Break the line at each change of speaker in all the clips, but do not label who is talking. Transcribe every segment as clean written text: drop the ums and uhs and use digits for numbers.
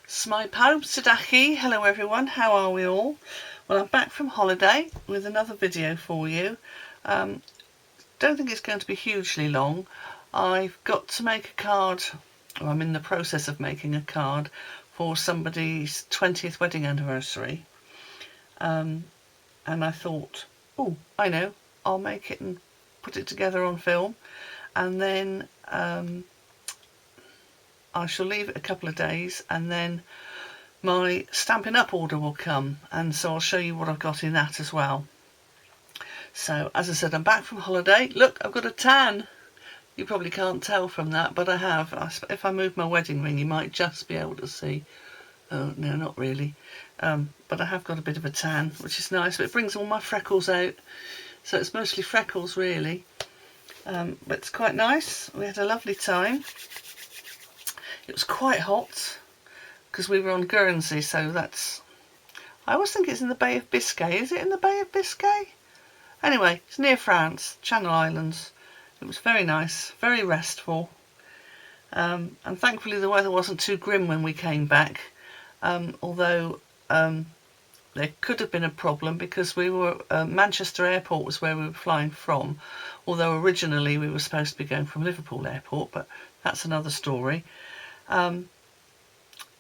Smai Pow, Sadaki, hello everyone, how are we all? Well, I'm back from holiday with another video for you. Don't think it's going to be hugely long. I've got to make a card, or I'm in the process of making a card for somebody's 20th wedding anniversary. And I thought, oh, I know, I'll make it and put it together on film, and then I shall leave it a couple of days, and then my Stampin' Up order will come, and so I'll show you what I've got in that as well. So, as I said, I'm back from holiday. Look, I've got a tan. You probably can't tell from that, but I have. If I move my wedding ring, you might just be able to see. Oh, no, not really. But I have got a bit of a tan, which is nice. But it brings all my freckles out. So it's mostly freckles, really. But it's quite nice. We had a lovely time. It was quite hot because we were on Guernsey, so that's... I always think it's in the Bay of Biscay. Is it in the Bay of Biscay? Anyway, it's near France, Channel Islands. It was very nice, very restful. And thankfully the weather wasn't too grim when we came back. Although there could have been a problem because we were... Manchester Airport was where we were flying from. Although originally we were supposed to be going from Liverpool Airport, but that's another story. And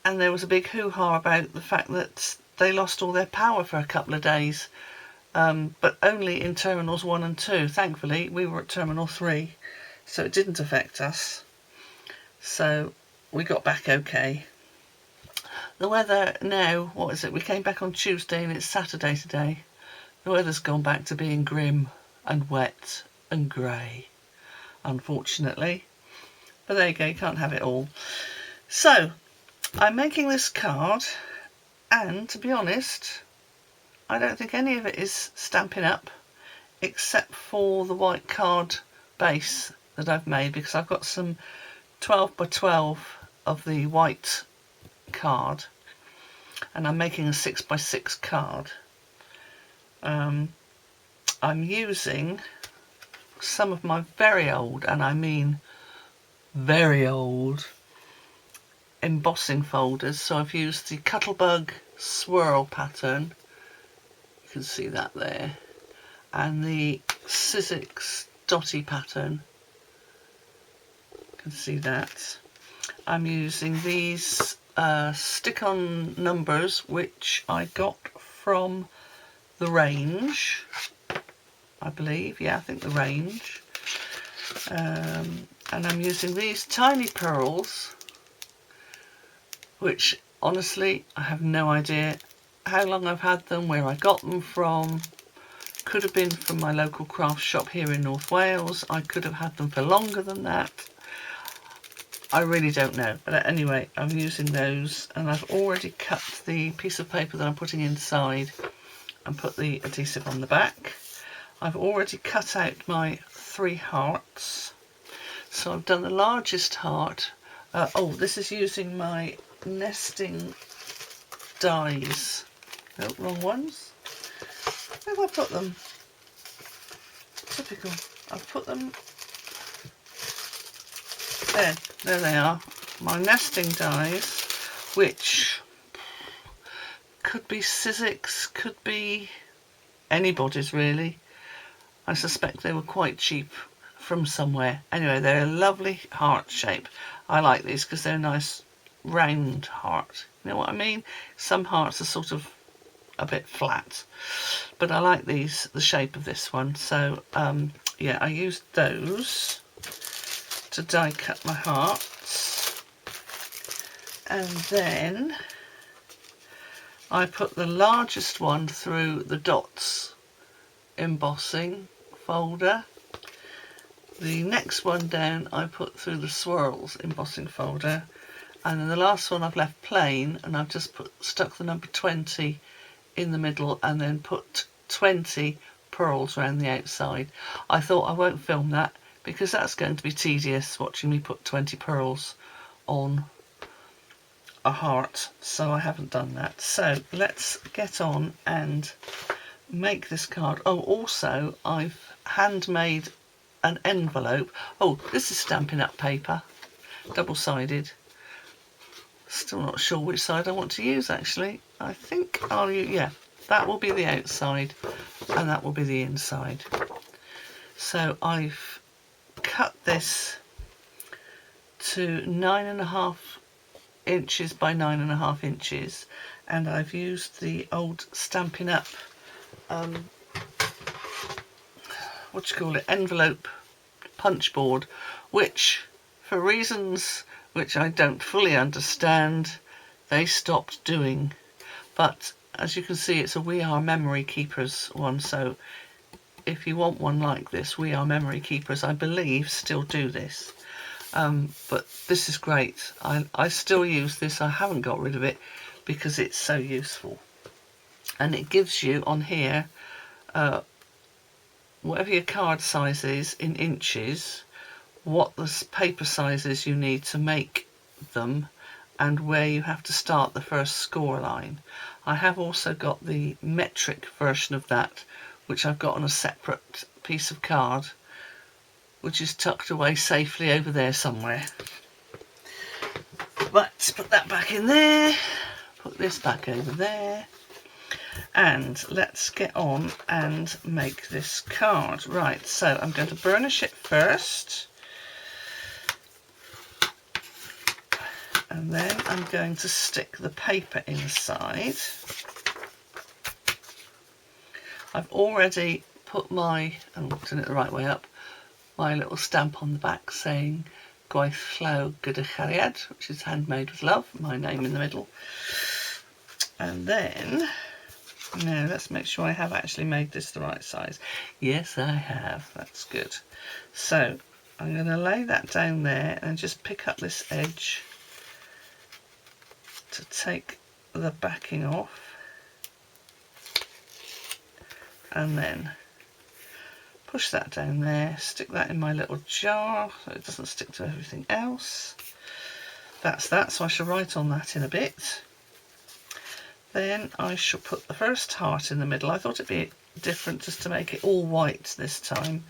there was a big hoo-ha about the fact that they lost all their power for a couple of days, but only in Terminals 1 and 2. Thankfully, we were at Terminal 3, so it didn't affect us. So we got back okay. The weather now, what is it? We came back on Tuesday and it's Saturday today. The weather's gone back to being grim and wet and grey, unfortunately. But there you go, you can't have it all. So, I'm making this card, and to be honest, I don't think any of it is Stampin' Up, except for the white card base that I've made, because I've got some 12 by 12 of the white card, and I'm making a 6 by 6 card. I'm using some of my very old, and I mean very old, embossing folders. So I've used the Cuttlebug swirl pattern, you can see that there, and the Sizzix dotty pattern, you can see that. I'm using these stick-on numbers which I got from the Range, I believe. Yeah, I think the Range. And I'm using these tiny pearls, which honestly I have no idea how long I've had them, where I got them from. Could have been from my local craft shop here in North Wales. I could have had them for longer than that. I really don't know. But anyway, I'm using those, and I've already cut the piece of paper that I'm putting inside and put the adhesive on the back. I've already cut out my 3 hearts. So I've done the largest heart. Oh, this is using my nesting dies. No, wrong ones. Where have I put them? Typical. I've put them... There they are. My nesting dies, which could be Sizzix, could be anybody's really. I suspect they were quite cheap from somewhere. Anyway, they're a lovely heart shape. I like these because they're a nice round heart. You know what I mean? Some hearts are sort of a bit flat, but I like these, the shape of this one. So yeah, I used those to die cut my hearts, and then I put the largest one through the dots embossing folder. The next one down I put through the swirls embossing folder, and then the last one I've left plain, and I've just stuck the number 20 in the middle and then put 20 pearls around the outside. I thought I won't film that because that's going to be tedious, watching me put 20 pearls on a heart, so I haven't done that. So let's get on and make this card. Oh, also I've handmade an envelope. Oh, this is Stampin' Up paper, double-sided Still not sure which side I want to use actually. I think I'll use, yeah, that will be the outside and that will be the inside. So I've cut this to 9.5 inches by 9.5 inches, and I've used the old Stampin' Up! What do you call it? Envelope punch board, which, for reasons which I don't fully understand, they stopped doing. But as you can see, it's a We Are Memory Keepers one, so if you want one like this, We Are Memory Keepers, I believe, still do this. But this is great. I still use this. I haven't got rid of it because it's so useful. And it gives you on here whatever your card size is in inches, what the paper sizes you need to make them, and where you have to start the first score line. I have also got the metric version of that, which I've got on a separate piece of card, which is tucked away safely over there somewhere. Let's put that back in there, put this back over there, and let's get on and make this card. Right, so I'm going to burnish it first, and then I'm going to stick the paper inside. I've already put my, I'm putting it the right way up, my little stamp on the back saying Gwaith Llaw Gyda Chariad, which is handmade with love, my name in the middle. And then, now let's make sure I have actually made this the right size. Yes, I have, that's good. So I'm going to lay that down there and just pick up this edge to take the backing off, and then push that down there, stick that in my little jar so it doesn't stick to everything else. That's that, so I shall write on that in a bit. Then I shall put the first heart in the middle. I thought it'd be different just to make it all white this time,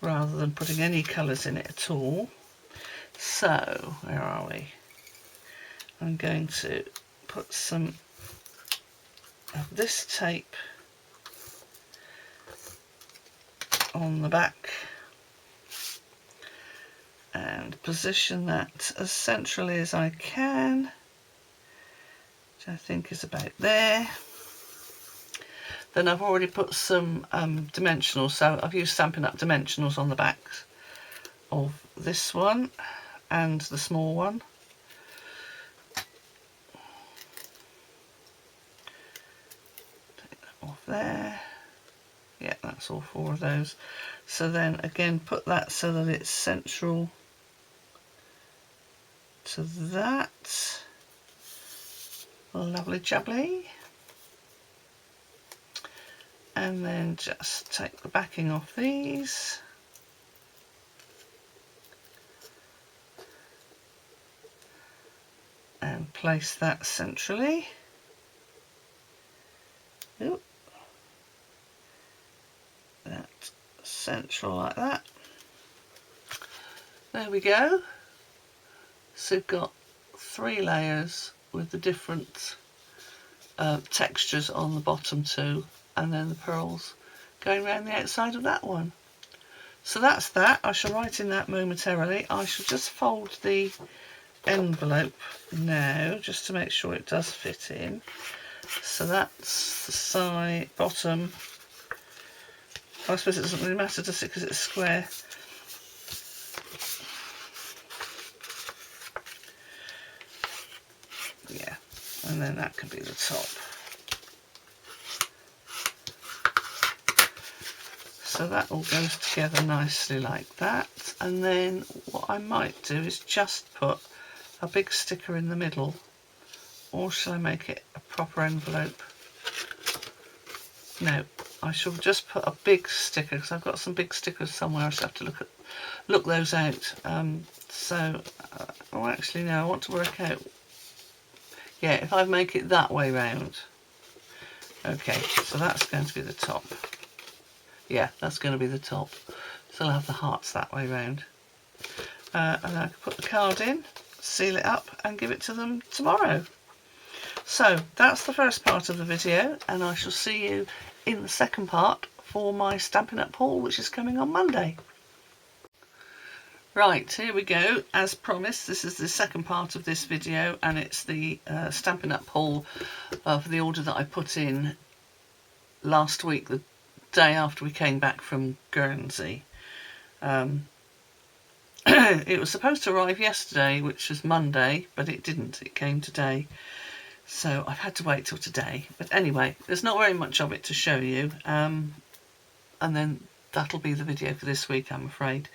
rather than putting any colours in it at all. So, where are we? I'm going to put some of this tape on the back and position that as centrally as I can, which I think is about there. Then I've already put some dimensionals, so I've used Stampin' Up! Dimensionals on the back of this one and the small one. Take that off there. Yeah, that's all 4 of those. So then again, put that so that it's central to that. Lovely jubbly. And then just take the backing off these. And place that centrally. Ooh. That central like that. There we go. So we've got 3 layers with the different textures on the bottom 2, and then the pearls going around the outside of that one. So that's that. I shall write in that momentarily. I shall just fold the envelope now just to make sure it does fit in. So that's the side, bottom. I suppose it doesn't really matter, does it, because it's square. Yeah, and then that can be the top. So that all goes together nicely like that. And then what I might do is just put a big sticker in the middle, or shall I make it a proper envelope? No, I shall just put a big sticker, because I've got some big stickers somewhere. I shall have to look those out. Oh, actually no, I want to work out. Yeah, if I make it that way round. Okay, so that's going to be the top. Yeah, that's going to be the top. So I'll have the hearts that way round. And I can put the card in. seal it up and give it to them tomorrow. So that's the first part of the video, and I shall see you in the second part for my Stampin' Up haul, which is coming on Monday. Right, here we go. As promised, this is the second part of this video, and it's the Stampin' Up haul for the order that I put in last week, the day after we came back from Guernsey. It was supposed to arrive yesterday, which was Monday, but it didn't. It came today. So I've had to wait till today. But anyway, there's not very much of it to show you. And then that'll be the video for this week, I'm afraid.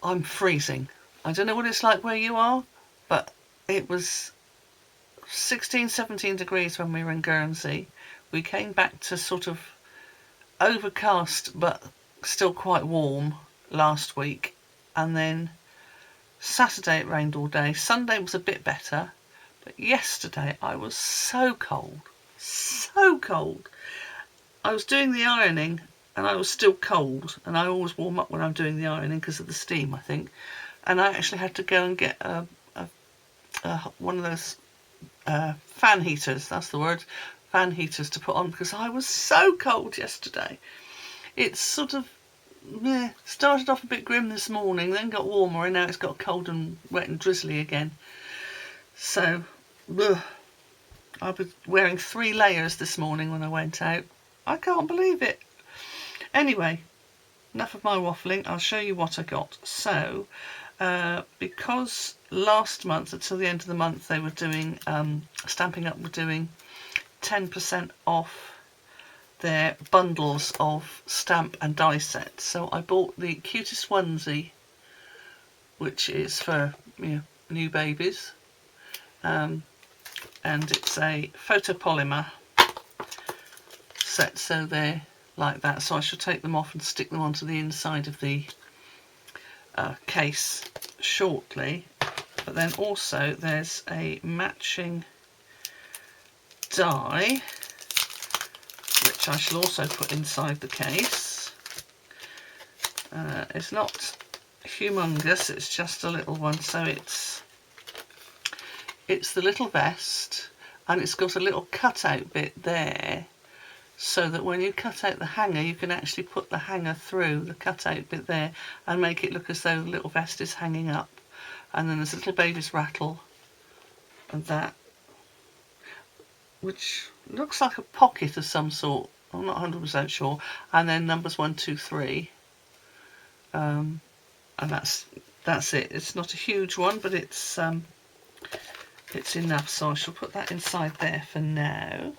I'm freezing. I don't know what it's like where you are, but it was 16, 17 degrees when we were in Guernsey. We came back to sort of overcast, but still quite warm last week. And then Saturday it rained all day. Sunday was a bit better. But yesterday I was so cold. So cold. I was doing the ironing and I was still cold, and I always warm up when I'm doing the ironing because of the steam, I think. And I actually had to go and get one of those fan heaters, that's the word, fan heaters to put on, because I was so cold yesterday. It's sort of started off a bit grim this morning, then got warmer, and now it's got cold and wet and drizzly again. So, I was wearing 3 layers this morning when I went out. I can't believe it. Anyway, enough of my waffling. I'll show you what I got. So, because last month, until the end of the month, they were doing, Stampin' Up were doing 10% off their bundles of stamp and die sets. So I bought the cutest onesie, which is for new babies. And it's a photopolymer set, so they're like that. So I shall take them off and stick them onto the inside of the case shortly. But then also there's a matching die, which I shall also put inside the case. It's not humongous, it's just a little one. So it's the little vest, and it's got a little cutout bit there, so that when you cut out the hanger, you can actually put the hanger through the cutout bit there and make it look as though the little vest is hanging up. And then there's a little baby's rattle and that, which looks like a pocket of some sort. I'm not 100% sure. And then numbers 1, 2, 3. And that's it. It's not a huge one, but it's enough. So I shall put that inside there for now.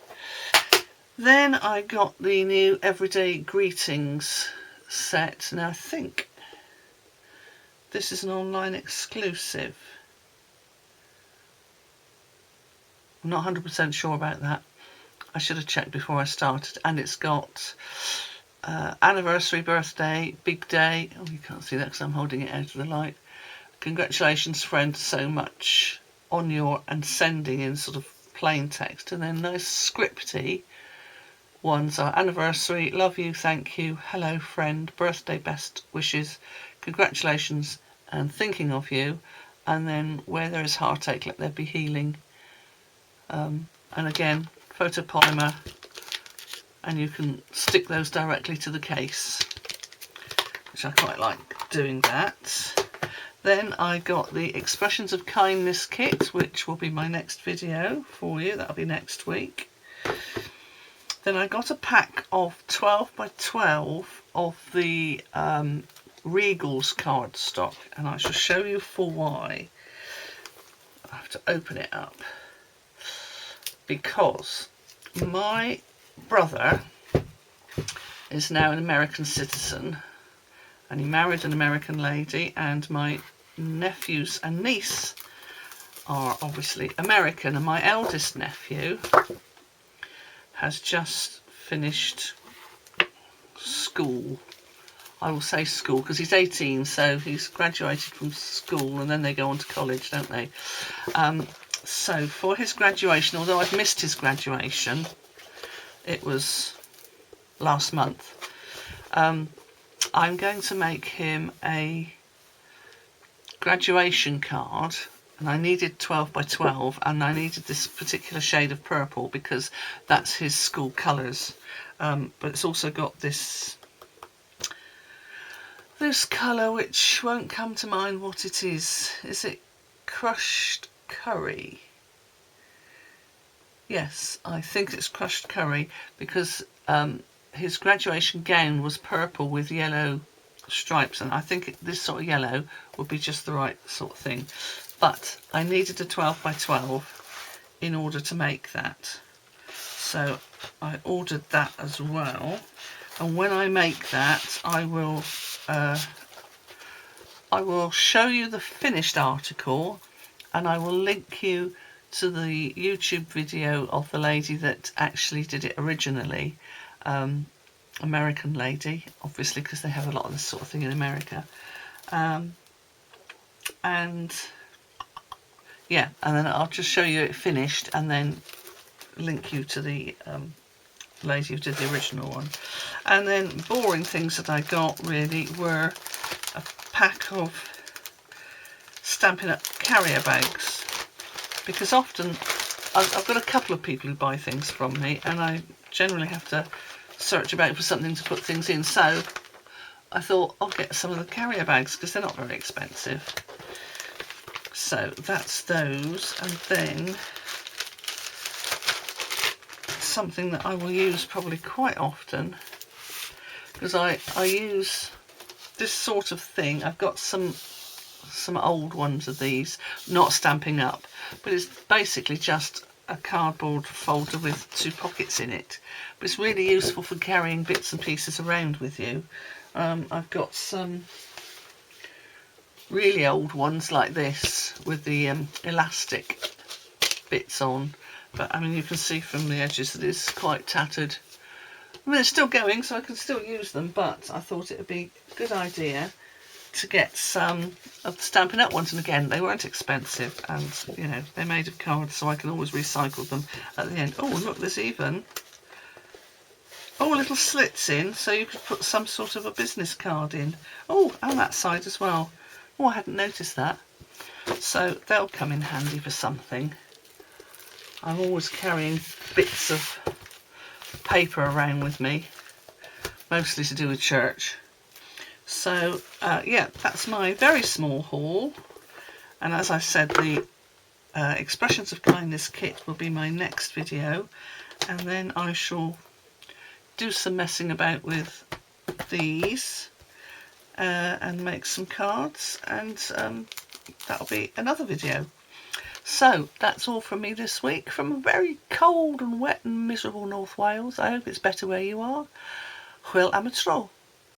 Then I got the new Everyday Greetings set. Now I think this is an online exclusive. I'm not 100% sure about that. I should have checked before I started. And it's got anniversary, birthday, big day. Oh, you can't see that because I'm holding it out of the light. Congratulations, friend, so much on your, and sending in sort of plain text. And then nice scripty ones are anniversary, love you, thank you, hello friend, birthday, best wishes, congratulations and thinking of you, and then where there is heartache, let there be healing. And again, photopolymer, and you can stick those directly to the case, which I quite like doing that. Then I got the Expressions of Kindness kit, which will be my next video for you, that'll be next week. Then I got a pack of 12 by 12 of the Regals cardstock, and I shall show you for why. I have to open it up because my brother is now an American citizen, and he married an American lady, and my nephews and niece are obviously American, and my eldest nephew has just finished school. I will say school because he's 18, so he's graduated from school, and then they go on to college, don't they? So for his graduation, although I've missed his graduation, it was last month, I'm going to make him a graduation card, and I needed 12 by 12, and I needed this particular shade of purple because that's his school colours. But it's also got this colour which won't come to mind what it is. Is it crushed curry? Yes, I think it's crushed curry because his graduation gown was purple with yellow stripes, and I think this sort of yellow would be just the right sort of thing. But I needed a 12 by 12 in order to make that. So I ordered that as well. And when I make that, I will show you the finished article, and I will link you to the YouTube video of the lady that actually did it originally. American lady, obviously, because they have a lot of this sort of thing in America. And yeah, and then I'll just show you it finished and then link you to the lady who did the original one. And then boring things that I got really were a pack of Stampin' Up! Carrier bags, because often I've got a couple of people who buy things from me and I generally have to search about for something to put things in, so I thought I'll get some of the carrier bags because they're not very expensive. So that's those, and then something that I will use probably quite often, because I use this sort of thing. I've got some old ones of these, not Stampin' Up, but it's basically just a cardboard folder with 2 pockets in it. But it's really useful for carrying bits and pieces around with you. I've got some really old ones like this with the elastic bits on, but I mean you can see from the edges that it's quite tattered. I mean it's still going, so I can still use them, but I thought it would be a good idea to get some of the Stampin' Up! Ones, and again they weren't expensive, and you know they're made of cards, so I can always recycle them at the end. Oh look, there's even little slits in, so you could put some sort of a business card in. Oh, and that side as well. Oh, I hadn't noticed that. So they'll come in handy for something. I'm always carrying bits of paper around with me, mostly to do with church. So yeah, that's my very small haul, and as I said, the Expressions of Kindness kit will be my next video, and then I shall do some messing about with these and make some cards, and that'll be another video. So that's all from me this week from a very cold and wet and miserable North Wales. I hope it's better where you are. Hwyl am y tro.